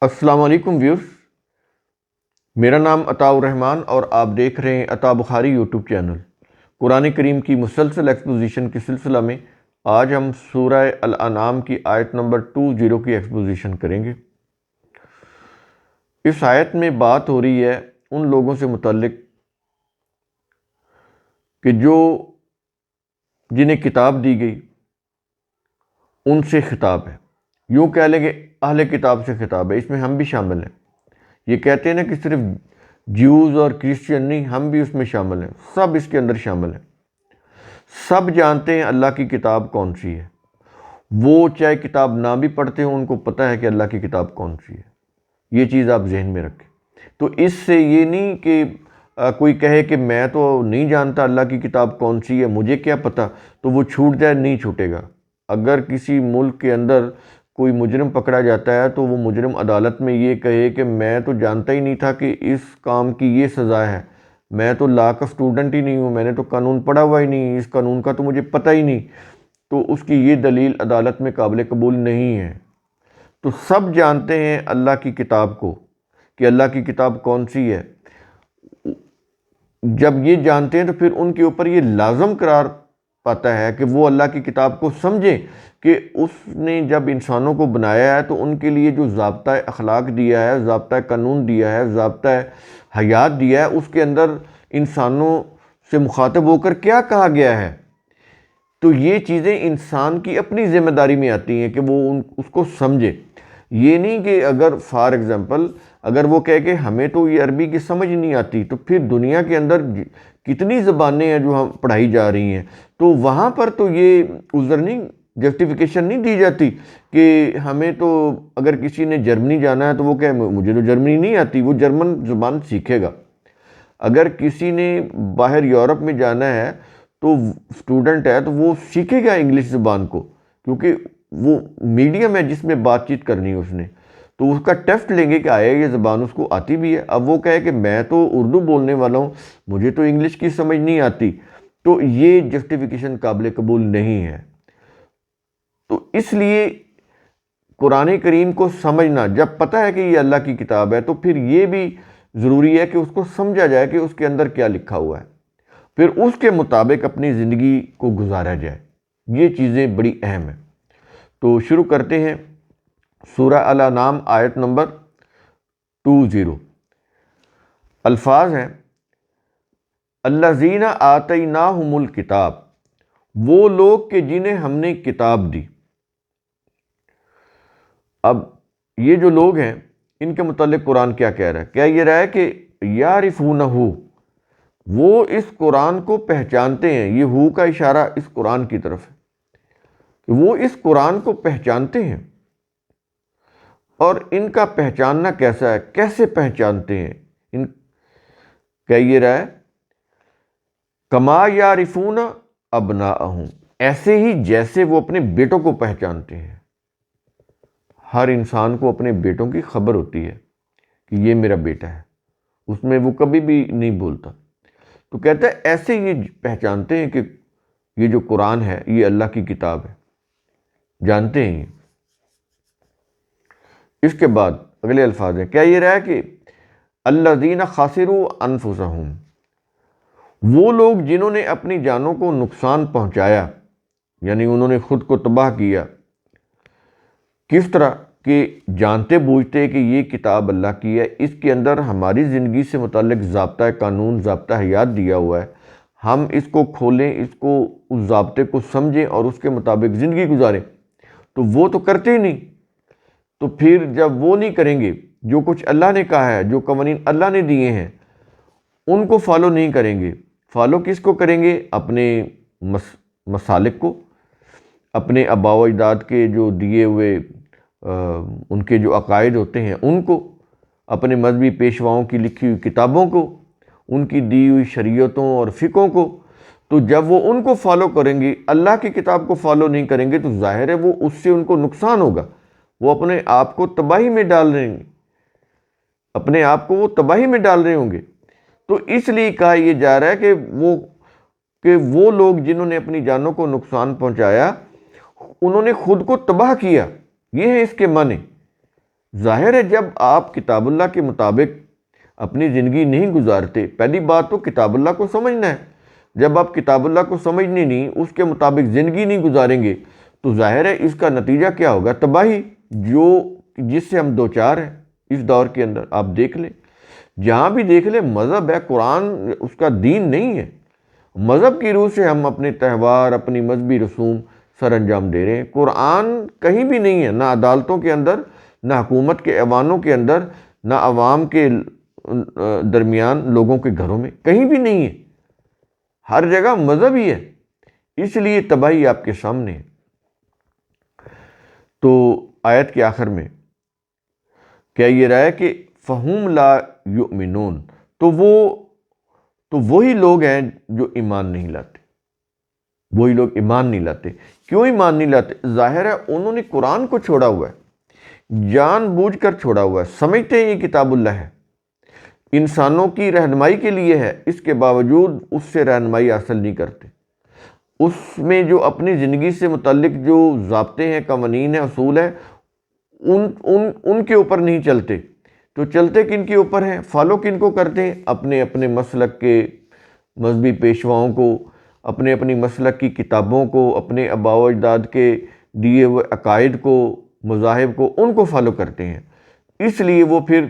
السلام علیکم ویورز، میرا نام عطاء الرحمن اور آپ دیکھ رہے ہیں عطاء بخاری یوٹیوب چینل۔ قرآن کریم کی مسلسل ایکسپوزیشن کے سلسلہ میں آج ہم سورہ الانعام کی آیت نمبر 20 کی ایکسپوزیشن کریں گے۔ اس آیت میں بات ہو رہی ہے ان لوگوں سے متعلق کہ جنہیں کتاب دی گئی، ان سے خطاب ہے۔ یوں کہہ لیں کہ اہل کتاب سے خطاب ہے، اس میں ہم بھی شامل ہیں۔ یہ کہتے ہیں نا کہ صرف جیوز اور کرسچین نہیں، ہم بھی اس میں شامل ہیں، سب اس کے اندر شامل ہیں۔ سب جانتے ہیں اللہ کی کتاب کون سی ہے، وہ چاہے کتاب نہ بھی پڑھتے ہوں، ان کو پتہ ہے کہ اللہ کی کتاب کون سی ہے۔ یہ چیز آپ ذہن میں رکھیں۔ تو اس سے یہ نہیں کہ کوئی کہے کہ میں تو نہیں جانتا اللہ کی کتاب کون سی ہے، مجھے کیا پتہ، تو وہ چھوٹ جائے، نہیں چھوٹے گا۔ اگر کسی ملک کے اندر کوئی مجرم پکڑا جاتا ہے تو وہ مجرم عدالت میں یہ کہے کہ میں تو جانتا ہی نہیں تھا کہ اس کام کی یہ سزا ہے، میں تو لا کا اسٹوڈنٹ ہی نہیں ہوں، میں نے تو قانون پڑھا ہوا ہی نہیں، اس قانون کا تو مجھے پتہ ہی نہیں، تو اس کی یہ دلیل عدالت میں قابل قبول نہیں ہے۔ تو سب جانتے ہیں اللہ کی کتاب کو، کہ اللہ کی کتاب کون سی ہے۔ جب یہ جانتے ہیں تو پھر ان کے اوپر یہ لازم قرار پاتا ہے کہ وہ اللہ کی کتاب کو سمجھیں کہ اس نے جب انسانوں کو بنایا ہے تو ان کے لیے جو ضابطۂ اخلاق دیا ہے، ضابطۂ قانون دیا ہے، ضابطۂ حیات دیا ہے، اس کے اندر انسانوں سے مخاطب ہو کر کیا کہا گیا ہے۔ تو یہ چیزیں انسان کی اپنی ذمہ داری میں آتی ہیں کہ وہ اس کو سمجھے۔ یہ نہیں کہ اگر فار ایگزامپل اگر وہ کہے کہ ہمیں تو یہ عربی کی سمجھ نہیں آتی، تو پھر دنیا کے اندر کتنی زبانیں ہیں جو ہم پڑھائی جا رہی ہیں، تو وہاں پر تو یہ عذر نہیں، جسٹیفیکیشن نہیں دی جاتی کہ ہمیں تو اگر کسی نے جرمنی جانا ہے تو وہ کہے مجھے تو جرمنی نہیں آتی، وہ جرمن زبان سیکھے گا۔ اگر کسی نے باہر یورپ میں جانا ہے تو اسٹوڈنٹ ہے تو وہ سیکھے گا انگلش زبان کو، کیونکہ وہ میڈیم ہے جس میں بات چیت کرنی ہے اس نے، تو اس کا ٹیسٹ لیں گے کہ آیا یہ زبان اس کو آتی بھی ہے۔ اب وہ کہے کہ میں تو اردو بولنے والا ہوں، مجھے تو انگلش کی سمجھ نہیں آتی، تو یہ جسٹیفیکیشن قابل قبول نہیں ہے۔ تو اس لیے قرآن کریم کو سمجھنا، جب پتہ ہے کہ یہ اللہ کی کتاب ہے تو پھر یہ بھی ضروری ہے کہ اس کو سمجھا جائے کہ اس کے اندر کیا لکھا ہوا ہے، پھر اس کے مطابق اپنی زندگی کو گزارا جائے۔ یہ چیزیں بڑی اہم ہیں۔ تو شروع کرتے ہیں سورہ الانعام آیت نمبر 20۔ الفاظ ہیں الذین آتیناہم الکتاب، وہ لوگ کہ جنہیں ہم نے کتاب دی۔ اب یہ جو لوگ ہیں ان کے متعلق قرآن کیا کہہ رہا ہے؟ کیا یہ رہا ہے کہ یعرفونہ، وہ اس قرآن کو پہچانتے ہیں۔ یہ ہو کا اشارہ اس قرآن کی طرف ہے کہ وہ اس قرآن کو پہچانتے ہیں۔ اور ان کا پہچاننا کیسا ہے، کیسے پہچانتے ہیں؟ کیا یہ رہا ہے کما یعرفون ابناءہم، ایسے ہی جیسے وہ اپنے بیٹوں کو پہچانتے ہیں۔ ہر انسان کو اپنے بیٹوں کی خبر ہوتی ہے کہ یہ میرا بیٹا ہے، اس میں وہ کبھی بھی نہیں بولتا۔ تو کہتا ہے ایسے یہ پہچانتے ہیں کہ یہ جو قرآن ہے یہ اللہ کی کتاب ہے، جانتے ہیں یہ۔ اس کے بعد اگلے الفاظ ہیں، کیا یہ رہا ہے کہ الذین خسروا انفسہم، وہ لوگ جنہوں نے اپنی جانوں کو نقصان پہنچایا، یعنی انہوں نے خود کو تباہ کیا۔ کس طرح کہ جانتے بوجھتے کہ یہ کتاب اللہ کی ہے، اس کے اندر ہماری زندگی سے متعلق ضابطۂ قانون، ضابطۂ حیات دیا ہوا ہے، ہم اس کو کھولیں، اس کو اس ضابطے کو سمجھیں اور اس کے مطابق زندگی گزاریں، تو وہ تو کرتے ہی نہیں۔ تو پھر جب وہ نہیں کریں گے جو کچھ اللہ نے کہا ہے، جو قوانین اللہ نے دیے ہیں، ان کو فالو نہیں کریں گے۔ فالو کس کو کریں گے؟ اپنے مسالک کو، اپنے آباء و اجداد کے جو دیے ہوئے ان کے جو عقائد ہوتے ہیں ان کو، اپنے مذہبی پیشواؤں کی لکھی ہوئی کتابوں کو، ان کی دی ہوئی شریعتوں اور فقہوں کو۔ تو جب وہ ان کو فالو کریں گے، اللہ کی کتاب کو فالو نہیں کریں گے، تو ظاہر ہے وہ اس سے ان کو نقصان ہوگا، وہ اپنے آپ کو تباہی میں ڈال رہے ہیں، اپنے آپ کو وہ تباہی میں ڈال رہے ہوں گے۔ تو اس لیے کہا یہ جا رہا ہے کہ وہ لوگ جنہوں نے اپنی جانوں کو نقصان پہنچایا، انہوں نے خود کو تباہ کیا، یہ ہے اس کے معنی۔ ظاہر ہے جب آپ کتاب اللہ کے مطابق اپنی زندگی نہیں گزارتے، پہلی بات تو کتاب اللہ کو سمجھنا ہے، جب آپ کتاب اللہ کو سمجھنے نہیں، اس کے مطابق زندگی نہیں گزاریں گے تو ظاہر ہے اس کا نتیجہ کیا ہوگا؟ تباہی، جس سے ہم دوچار ہیں اس دور کے اندر۔ آپ دیکھ لیں، جہاں بھی دیکھ لیں مذہب ہے، قرآن اس کا دین نہیں ہے، مذہب کی روح سے ہم اپنے تہوار، اپنی مذہبی رسوم سر انجام دے رہے ہیں۔ قرآن کہیں بھی نہیں ہے، نہ عدالتوں کے اندر، نہ حکومت کے ایوانوں کے اندر، نہ عوام کے درمیان، لوگوں کے گھروں میں، کہیں بھی نہیں ہے، ہر جگہ مذہب ہی ہے، اس لیے تباہی آپ کے سامنے ہے۔ تو آیت کے آخر میں کیا یہ رہا ہے کہ فَهُمْ لَا يُؤْمِنُونَ، تو وہی لوگ ہیں جو ایمان نہیں لاتے، وہی لوگ ایمان نہیں لاتے۔ کیوں ایمان نہیں لاتے؟ ظاہر ہے انہوں نے قرآن کو چھوڑا ہوا ہے، جان بوجھ کر چھوڑا ہوا ہے، سمجھتے ہیں یہ کتاب اللہ ہے، انسانوں کی رہنمائی کے لیے ہے، اس کے باوجود اس سے رہنمائی حاصل نہیں کرتے، اس میں جو اپنی زندگی سے متعلق جو ضابطے ہیں، قوانین ہیں، اصول ہیں، ان کے اوپر نہیں چلتے۔ تو چلتے کن کے اوپر ہیں؟ فالو کن کو کرتے ہیں؟ اپنے اپنے مسلک کے مذہبی پیشواؤں کو، اپنے اپنی مسلک کی کتابوں کو، اپنے آباء و اجداد کے دیے ہوئے عقائد کو، مذاہب کو، ان کو فالو کرتے ہیں، اس لیے وہ پھر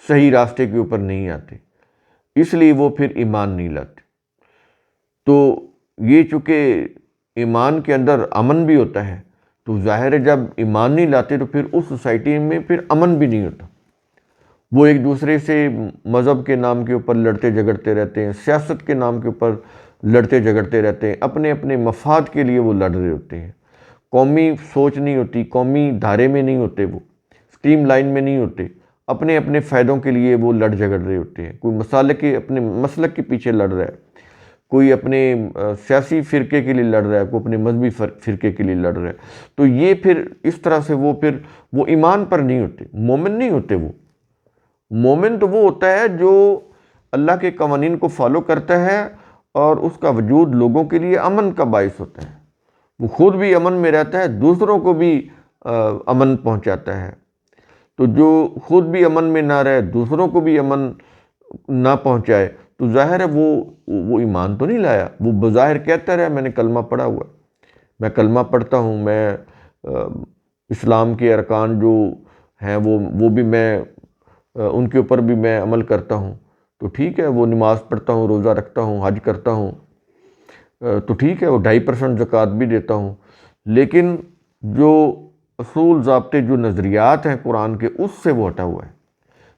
صحیح راستے کے اوپر نہیں آتے، اس لیے وہ پھر ایمان نہیں لاتے۔ تو یہ چونکہ ایمان کے اندر امن بھی ہوتا ہے، تو ظاہر ہے جب ایمان نہیں لاتے تو پھر اس سوسائٹی میں پھر امن بھی نہیں ہوتا، وہ ایک دوسرے سے مذہب کے نام کے اوپر لڑتے جھگڑتے رہتے ہیں، سیاست کے نام کے اوپر لڑتے جھگڑتے رہتے ہیں، اپنے اپنے مفاد کے لیے وہ لڑ رہے ہوتے ہیں، قومی سوچ نہیں ہوتی، قومی دھارے میں نہیں ہوتے، وہ سٹریم لائن میں نہیں ہوتے، اپنے اپنے فائدوں کے لیے وہ لڑ جھگڑ رہے ہوتے ہیں، کوئی مسالک کے اپنے مسلک کے پیچھے لڑ رہا ہے، کوئی اپنے سیاسی فرقے کے لیے لڑ رہا ہے، کوئی اپنے مذہبی فرقے کے لیے لڑ رہا ہے۔ تو یہ پھر اس طرح سے وہ ایمان پر نہیں ہوتے، مومن نہیں ہوتے۔ وہ مومن تو وہ ہوتا ہے جو اللہ کے قوانین کو فالو کرتا ہے اور اس کا وجود لوگوں کے لیے امن کا باعث ہوتا ہے، وہ خود بھی امن میں رہتا ہے، دوسروں کو بھی امن پہنچاتا ہے۔ تو جو خود بھی امن میں نہ رہے، دوسروں کو بھی امن نہ پہنچائے، تو ظاہر ہے وہ ایمان تو نہیں لایا۔ وہ بظاہر کہتا رہا میں نے کلمہ پڑھا ہوا ہے، میں کلمہ پڑھتا ہوں، میں اسلام کے ارکان جو ہیں وہ بھی میں ان کے اوپر بھی میں عمل کرتا ہوں، تو ٹھیک ہے، وہ نماز پڑھتا ہوں، روزہ رکھتا ہوں، حج کرتا ہوں، تو ٹھیک ہے، وہ 2.5% زکوٰۃ بھی دیتا ہوں، لیکن جو اصول ضابطے، جو نظریات ہیں قرآن کے، اس سے وہ ہٹا ہوا ہے۔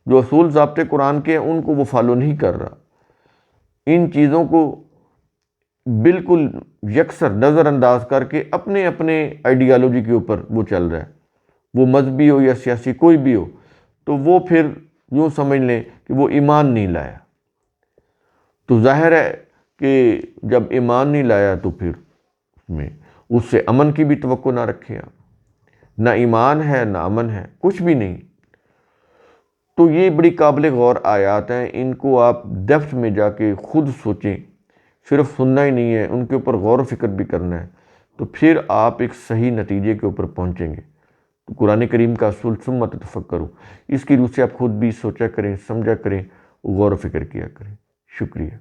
جو اصول ضابطے قرآن کے ہیں ان کو وہ فالو نہیں کر رہا، ان چیزوں کو بالکل یکسر نظر انداز کر کے اپنے اپنے آئیڈیالوجی کے اوپر وہ چل رہا ہے، وہ مذہبی ہو یا سیاسی کوئی بھی ہو، تو وہ پھر یوں سمجھ لیں کہ وہ ایمان نہیں لایا۔ تو ظاہر ہے کہ جب ایمان نہیں لایا تو پھر اس سے امن کی بھی توقع نہ رکھیں آپ، نہ ایمان ہے نہ امن ہے، کچھ بھی نہیں۔ تو یہ بڑی قابل غور آیات ہیں، ان کو آپ ڈیپتھ میں جا کے خود سوچیں، صرف سننا ہی نہیں ہے، ان کے اوپر غور و فکر بھی کرنا ہے، تو پھر آپ ایک صحیح نتیجے کے اوپر پہنچیں گے۔ تو قرآن کریم کا اصول ثم تفکروا، اس کی روح سے آپ خود بھی سوچا کریں، سمجھا کریں، غور و فکر کیا کریں۔ شکریہ۔